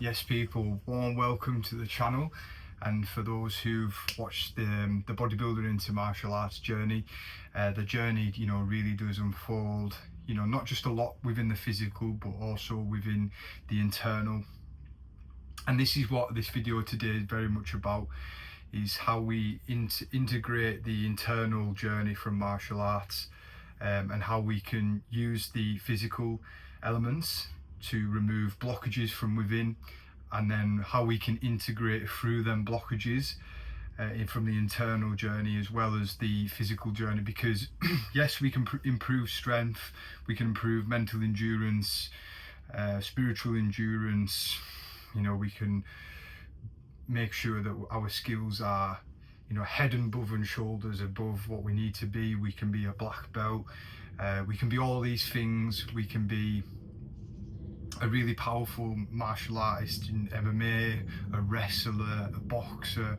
Yes, people, warm welcome to the channel. And for those who've watched the bodybuilder into martial arts journey, the journey, really does unfold, not just a lot within the physical, but also within the internal. And this is what this video today is very much about, is how we integrate the internal journey from martial arts, and how we can use the physical elements to remove blockages from within, and then how we can integrate through them blockages from the internal journey as well as the physical journey. Because yes, we can improve strength, we can improve mental endurance, spiritual endurance, we can make sure that our skills are head and above and shoulders above what we need to be. We can be a black belt, we can be all these things. We can be a really powerful martial artist in MMA, a wrestler, a boxer,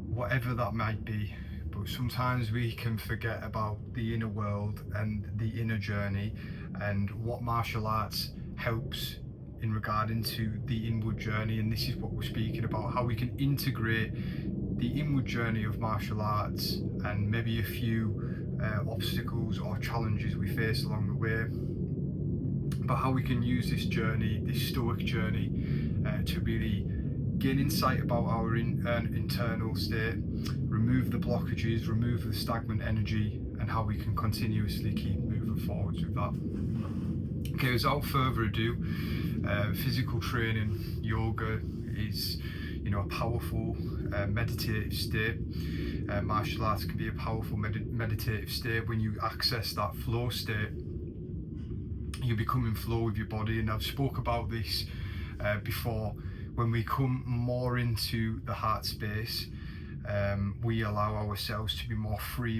whatever that might be. But sometimes we can forget about the inner world and the inner journey, and what martial arts helps in regarding to the inward journey. And this is what we're speaking about, how we can integrate the inward journey of martial arts and maybe a few obstacles or challenges we face along the way, but how we can use this journey, this stoic journey, to really gain insight about our internal state, remove the blockages, remove the stagnant energy, and how we can continuously keep moving forwards with that. Okay, without further ado, physical training, yoga is a powerful meditative state. Martial arts can be a powerful meditative state. When you access that flow state, you become in flow with your body. And I've spoke about this before. When we come more into the heart space, we allow ourselves to be more free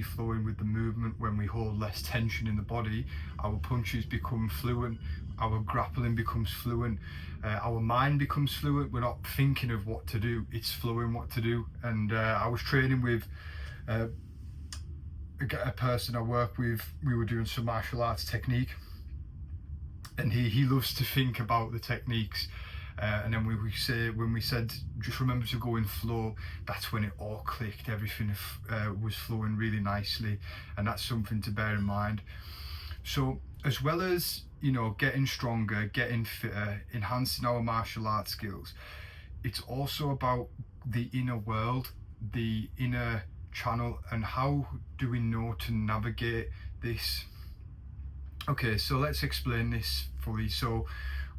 flowing with the movement. When we hold less tension in the body, our punches become fluent, our grappling becomes fluent, our mind becomes fluent. We're not thinking of what to do, it's flowing what to do. And I was training with a person I work with. We were doing some martial arts technique, and he loves to think about the techniques. And then when we said just remember to go in flow, that's when it all clicked. Everything was flowing really nicely, and that's something to bear in mind. So as well as getting stronger, getting fitter, enhancing our martial arts skills, it's also about the inner world, the inner channel, and how do we know to navigate this. Okay, so let's explain this fully. So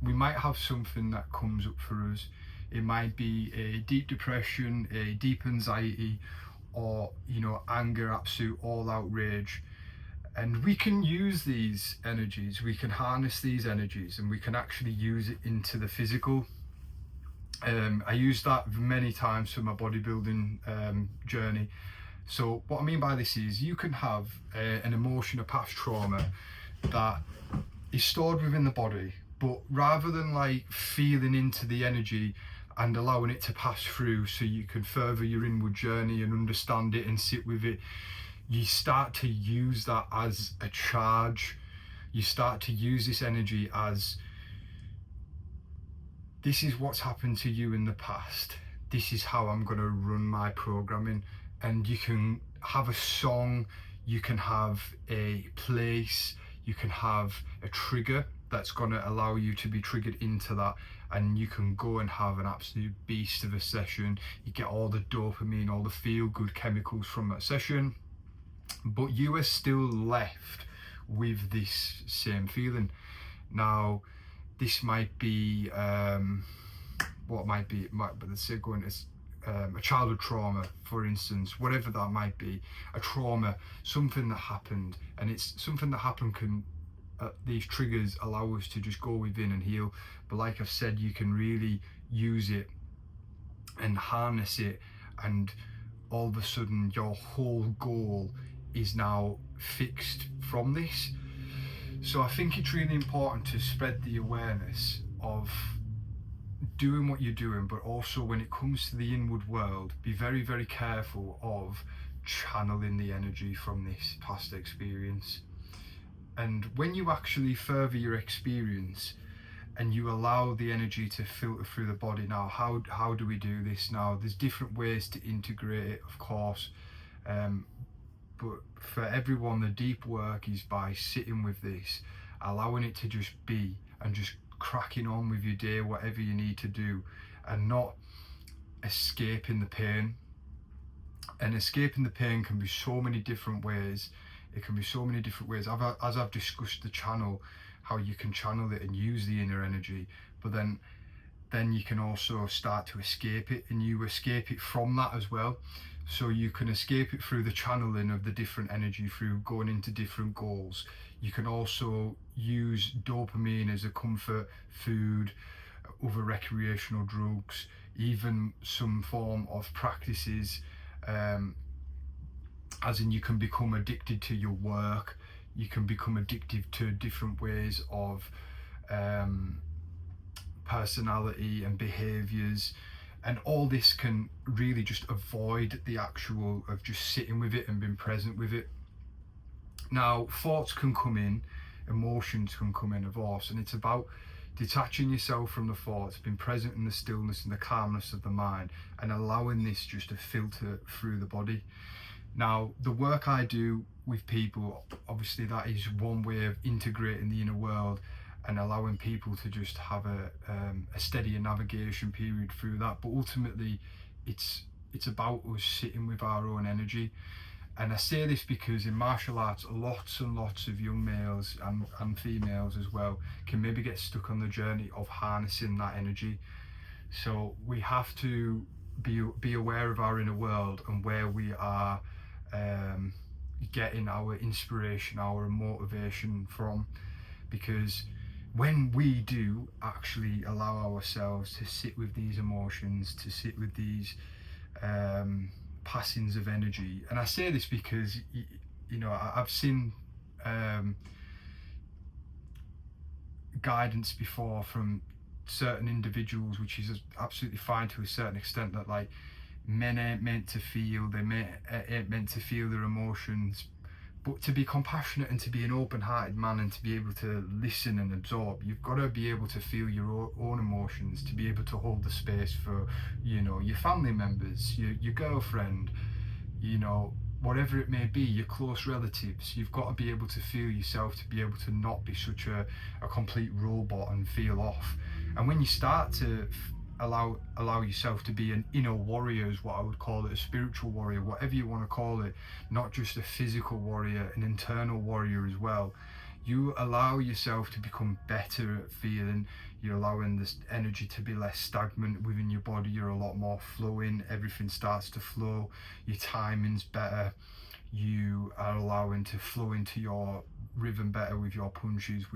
we might have something that comes up for us. It might be a deep depression, a deep anxiety, or anger, absolute all out rage. And we can use these energies, we can harness these energies, and we can actually use it into the physical. I use that many times for my bodybuilding journey. So what I mean by this is, you can have an emotion, a past trauma that is stored within the body, but rather than like feeling into the energy and allowing it to pass through so you can further your inward journey and understand it and sit with it, you start to use that as a charge. You start to use this energy as, this is what's happened to you in the past, this is how I'm going to run my programming. And you can have a song, you can have a place, you can have a trigger that's going to allow you to be triggered into that, and you can go and have an absolute beast of a session. You get all the dopamine, all the feel good chemicals from that session, but you are still left with this same feeling. Now this might be let's say going as a childhood trauma, for instance, whatever that might be, a trauma, something that happened, and it's something that happened can these triggers allow us to just go within and heal. But like I've said, you can really use it and harness it, and all of a sudden your whole goal is now fixed from this. So I think it's really important to spread the awareness of doing what you're doing, but also when it comes to the inward world, be very, very careful of channeling the energy from this past experience. And when you actually further your experience, and you allow the energy to filter through the body. Now, how do we do this? Now, there's different ways to integrate it, of course, but for everyone, the deep work is by sitting with this, allowing it to just be, and just cracking on with your day, whatever you need to do, and not escaping the pain. And escaping the pain can be so many different ways. It can be so many different ways. As I've discussed the channel, how you can channel it and use the inner energy, but then you can also start to escape it, and you escape it from that as well. So you can escape it through the channeling of the different energy, through going into different goals. You can also use dopamine as a comfort food, other recreational drugs, even some form of practices, as in you can become addicted to your work, you can become addicted to different ways of personality and behaviors, and all this can really just avoid the actual of just sitting with it and being present with it. Now, thoughts can come in, emotions can come in, of course, and it's about detaching yourself from the thoughts, being present in the stillness and the calmness of the mind, and allowing this just to filter through the body. Now, the work I do with people, obviously that is one way of integrating the inner world and allowing people to just have a steadier navigation period through that. But ultimately, it's about us sitting with our own energy. And I say this because in martial arts, lots and lots of young males and females as well can maybe get stuck on the journey of harnessing that energy. So we have to be aware of our inner world and where we are getting our inspiration, our motivation from, because when we do actually allow ourselves to sit with these emotions, to sit with these passings of energy, and I say this because you know I've seen guidance before from certain individuals, which is absolutely fine to a certain extent, that like men ain't meant to feel, ain't meant to feel their emotions, but to be compassionate and to be an open-hearted man and to be able to listen and absorb, you've got to be able to feel your own emotions, to be able to hold the space for, you know, your family members, your girlfriend, you know, whatever it may be, your close relatives. You've got to be able to feel yourself, to be able to not be such a complete robot and feel off. And when you start to allow yourself to be an inner warrior, is what I would call it, a spiritual warrior, whatever you want to call it, not just a physical warrior, an internal warrior as well. You allow yourself to become better at feeling. You're allowing this energy to be less stagnant within your body. You're a lot more flowing. Everything starts to flow. Your timing's better. You are allowing to flow into your rhythm better with your punches,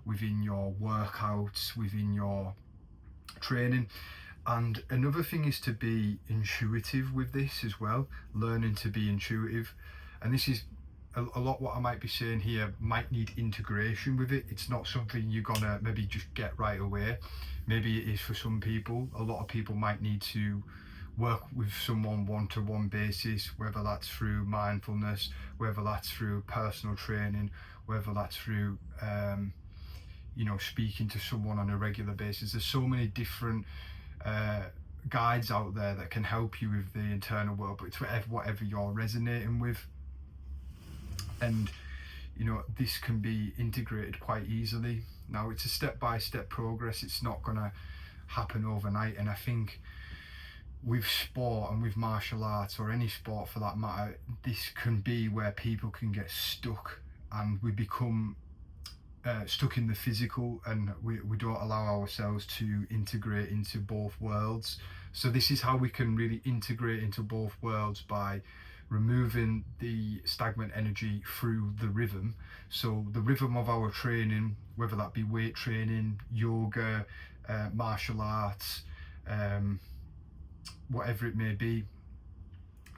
within your workouts, within your training. And another thing is to be intuitive with this as well, learning to be intuitive. And this is a lot what I might be saying here might need integration with it. It's not something you're gonna maybe just get right away. Maybe it is for some people. A lot of people might need to work with someone one-to-one basis, whether that's through mindfulness, whether that's through personal training, whether that's through you know, speaking to someone on a regular basis. There's so many different guides out there that can help you with the internal world, but it's whatever you're resonating with. And you know, this can be integrated quite easily. Now, it's a step-by-step progress. It's not gonna happen overnight. And I think with sport and with martial arts, or any sport for that matter, this can be where people can get stuck, and we become stuck in the physical, and we don't allow ourselves to integrate into both worlds. So this is how we can really integrate into both worlds, by removing the stagnant energy through the rhythm. So the rhythm of our training, whether that be weight training, yoga, martial arts, whatever it may be,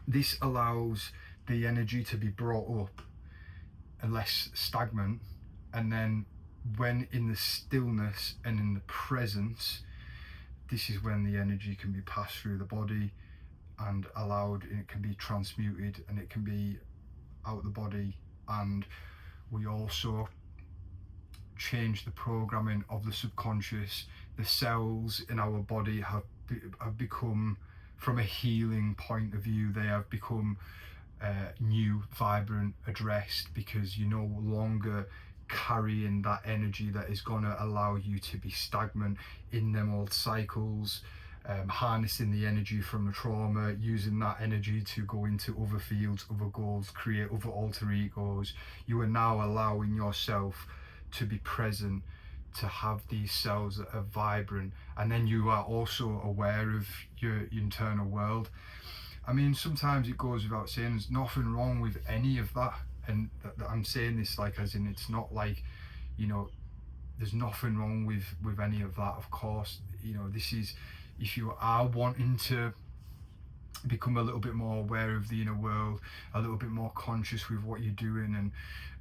this allows the energy to be brought up and less stagnant. And then when in the stillness and in the presence, this is when the energy can be passed through the body and allowed, and it can be transmuted, and it can be out the body. And we also changed the programming of the subconscious. The cells in our body have become, from a healing point of view, they have become new, vibrant, addressed, because you're no longer carrying that energy that is going to allow you to be stagnant in them old cycles, harnessing the energy from the trauma, using that energy to go into other fields, other goals, create other alter egos. You are now allowing yourself to be present, to have these cells that are vibrant, and then you are also aware of your internal world. I mean, sometimes it goes without saying, there's nothing wrong with any of that, and I'm saying this like as in, it's not like, you know, there's nothing wrong with any of that. Of course, you know, this is, if you are wanting to become a little bit more aware of the inner world, a little bit more conscious with what you're doing,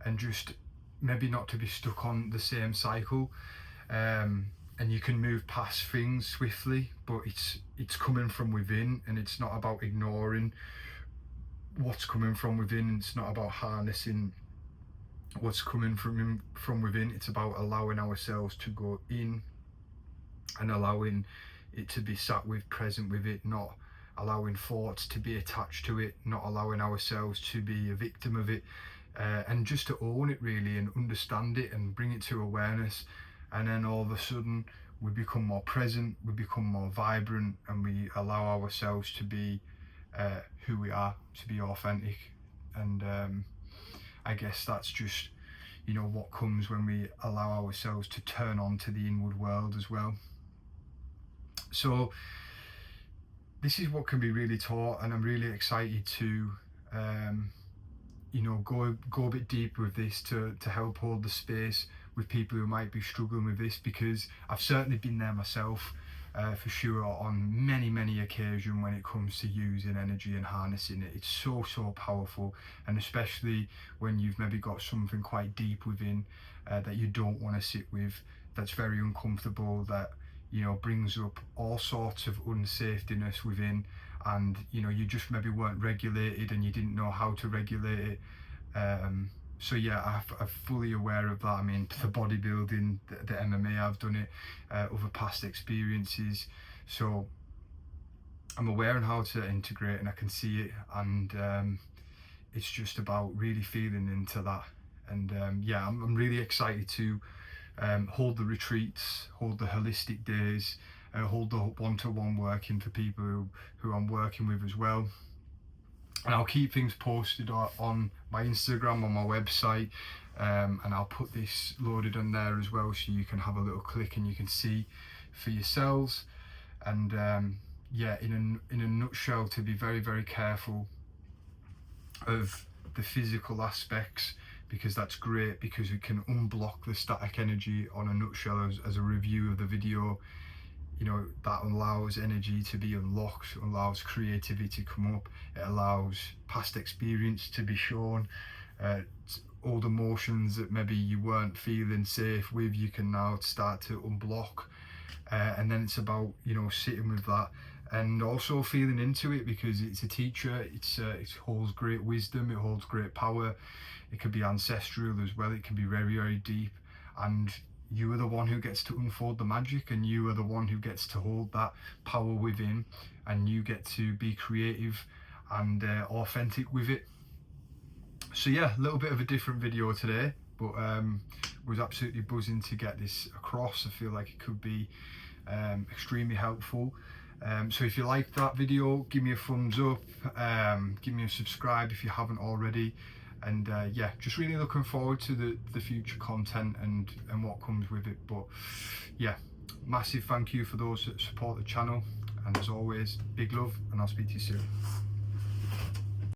and just maybe not to be stuck on the same cycle, and you can move past things swiftly, but it's coming from within, and it's not about ignoring what's coming from within. It's not about harnessing what's coming from within. It's about allowing ourselves to go in and allowing it to be sat with, present with it, not allowing thoughts to be attached to it, not allowing ourselves to be a victim of it, and just to own it really, and understand it and bring it to awareness. And then all of a sudden we become more present, we become more vibrant, and we allow ourselves to be who we are, to be authentic. And I guess that's just, you know, what comes when we allow ourselves to turn on to the inward world as well. So this is what can be really taught, and I'm really excited to you know, go a bit deeper with this, to help hold the space with people who might be struggling with this, because I've certainly been there myself, for sure, on many occasions when it comes to using energy and harnessing it. It's so powerful, and especially when you've maybe got something quite deep within that you don't want to sit with, that's very uncomfortable, that, you know, brings up all sorts of unsafetyness within, and, you know, you just maybe weren't regulated and you didn't know how to regulate it. So yeah, I'm fully aware of that. I mean, the bodybuilding, the MMA, I've done it, other past experiences, so I'm aware of how to integrate, and I can see it, and it's just about really feeling into that. And yeah, I'm really excited to hold the retreats, hold the holistic days, hold the one-to-one working for people who I'm working with as well. And I'll keep things posted on my Instagram, on my website, and I'll put this loaded on there as well, so you can have a little click and you can see for yourselves. And yeah, in a nutshell, to be very careful of the physical aspects, because that's great, because we can unblock the static energy on a nutshell as a review of the video. You know, that allows energy to be unlocked, allows creativity to come up, it allows past experience to be shown, old emotions that maybe you weren't feeling safe with, you can now start to unblock, and then it's about, you know, sitting with that and also feeling into it, because it's a teacher, it holds great wisdom, it holds great power, it could be ancestral as well, it can be very deep, and you are the one who gets to unfold the magic, and you are the one who gets to hold that power within, and you get to be creative and authentic with it. So yeah, a little bit of a different video today, but was absolutely buzzing to get this across. I feel like it could be extremely helpful. So if you liked that video, give me a thumbs up, give me a subscribe if you haven't already. And yeah, just really looking forward to the future content and what comes with it. But yeah, massive thank you for those that support the channel, and as always, big love, and I'll speak to you soon.